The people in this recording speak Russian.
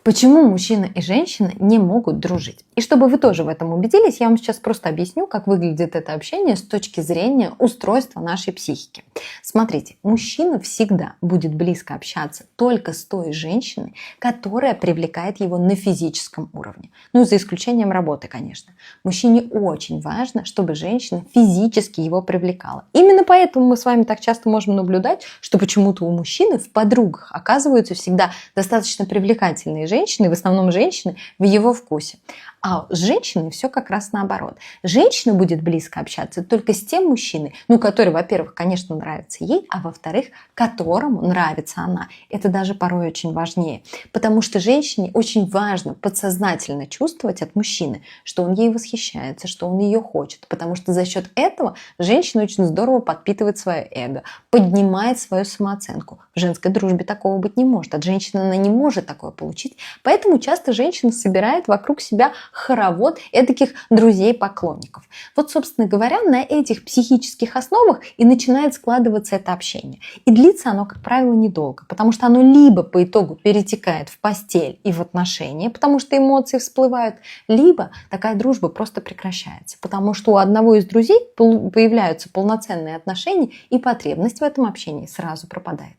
Почему мужчина и женщина не могут дружить? И чтобы вы тоже в этом убедились, я вам сейчас просто объясню, как выглядит это общение с точки зрения устройства нашей психики. Смотрите, мужчина всегда будет близко общаться только с той женщиной, которая привлекает его на физическом уровне. Ну, за исключением работы, конечно. Мужчине очень важно, чтобы женщина физически его привлекала. Именно поэтому мы с вами так часто можем наблюдать, что почему-то у мужчины в подругах оказываются всегда достаточно привлекательные женщины, в основном женщины в его вкусе. А с женщиной все как раз наоборот. Женщина будет близко общаться только с тем мужчиной, который, во-первых, конечно, нравится ей, а во-вторых, которому нравится она. Это даже порой очень важнее. Потому что женщине очень важно подсознательно чувствовать от мужчины, что он ей восхищается, что он ее хочет. Потому что за счет этого женщина очень здорово подпитывает свое эго, поднимает свою самооценку. В женской дружбе такого быть не может. От женщины она не может такое получить. Поэтому часто женщина собирает вокруг себя хоровод эдаких друзей-поклонников. Вот, собственно говоря, на этих психических основах и начинает складываться это общение. И длится оно, как правило, недолго, потому что оно либо по итогу перетекает в постель и в отношения, потому что эмоции всплывают, либо такая дружба просто прекращается, потому что у одного из друзей появляются полноценные отношения, и потребность в этом общении сразу пропадает.